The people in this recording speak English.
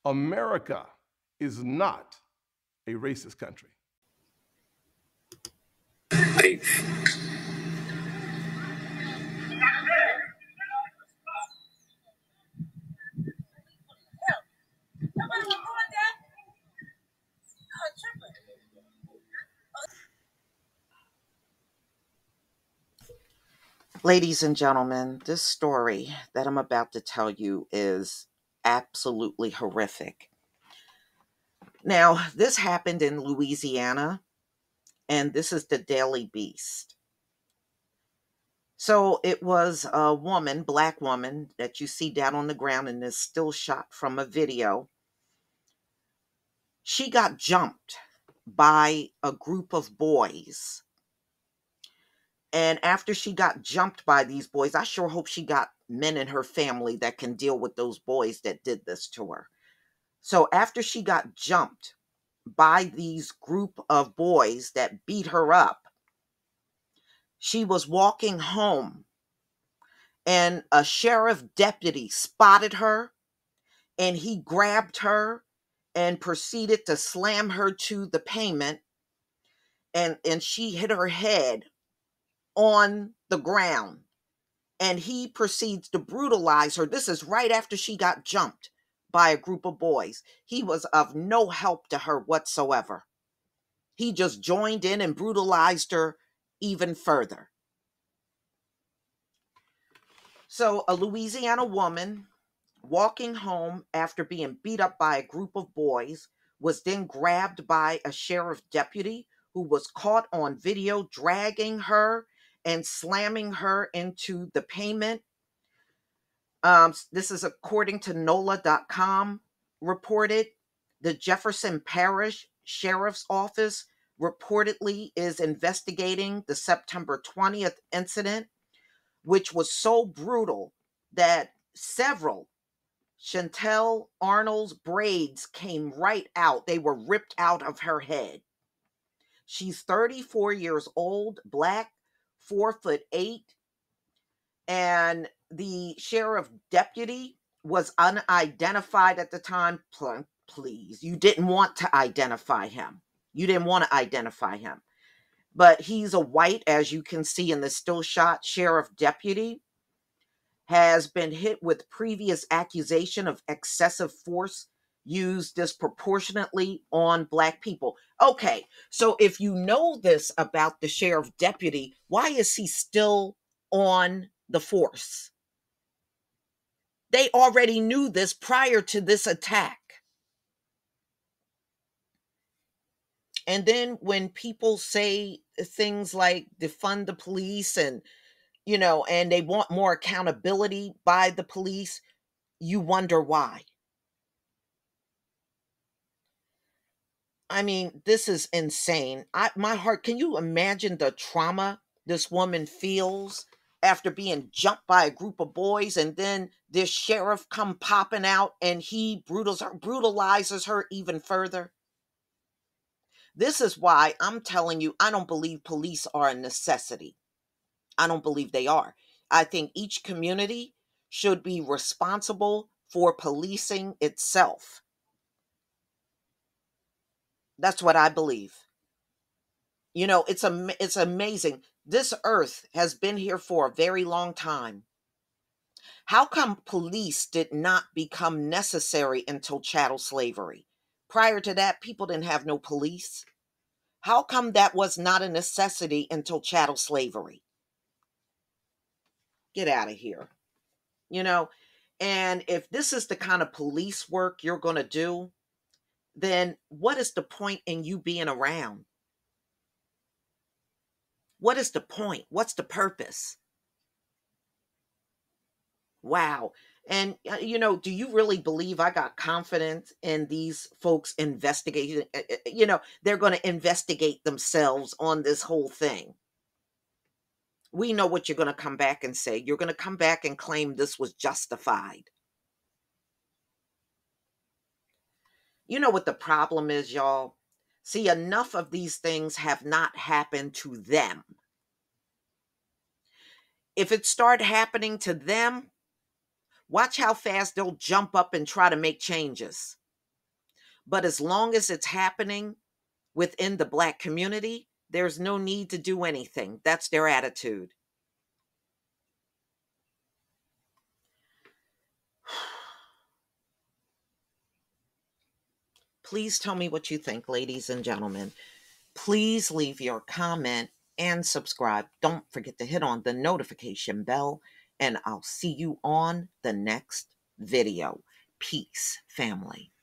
America is not a racist country. Ladies and gentlemen, this story that I'm about to tell you is absolutely horrific. Now, this happened in Louisiana, and this is the Daily Beast. So it was a woman, black woman, that you see down on the ground in this still shot from a video. She got jumped by a group of boys. And after she got jumped by these boys, I sure hope she got men in her family that can deal with those boys that did this to her. So after she got jumped by these group of boys that beat her up, she was walking home and a sheriff deputy spotted her and he grabbed her and proceeded to slam her to the pavement, and she hit her head on the ground, and he proceeds to brutalize her. This is right after she got jumped by a group of boys. He was of no help to her whatsoever. He just joined in and brutalized her even further. So a Louisiana woman walking home after being beat up by a group of boys was then grabbed by a sheriff deputy who was caught on video dragging her and slamming her into the pavement. This is according to NOLA.com reported. The Jefferson Parish Sheriff's Office reportedly is investigating the September 20th incident, which was so brutal that several Chantel Arnold's braids came right out. They were ripped out of her head. She's 34 years old, black, 4'8", and the sheriff deputy was unidentified at the time. Please, you didn't want to identify him. But he's a white, as you can see in the still shot, sheriff deputy, has been hit with previous accusation of excessive force used disproportionately on black people. Okay, so if you know this about the sheriff deputy, why is he still on the force? They already knew this prior to this attack. And then when people say things like defund the police and and they want more accountability by the police, you wonder why. I mean, this is insane. My heart, can you imagine the trauma this woman feels after being jumped by a group of boys, and then this sheriff come popping out and he brutalizes her even further? This is why I'm telling you, I don't believe police are a necessity. I don't believe they are. I think each community should be responsible for policing itself. That's what I believe. It's amazing. This earth has been here for a very long time. How come police did not become necessary until chattel slavery? Prior to that, people didn't have no police. How come that was not a necessity until chattel slavery? Get out of here. You know, and if this is the kind of police work you're going to do, then what is the point in you being around? What is the point? What's the purpose? Wow. And, do you really believe I got confidence in these folks investigating? They're going to investigate themselves on this whole thing. We know what you're going to come back and say. You're going to come back and claim this was justified. You know what the problem is, y'all? See, enough of these things have not happened to them. If it started happening to them, watch how fast they'll jump up and try to make changes. But as long as it's happening within the Black community, there's no need to do anything. That's their attitude. Please tell me what you think, ladies and gentlemen. Please leave your comment and subscribe. Don't forget to hit on the notification bell, and I'll see you on the next video. Peace, family.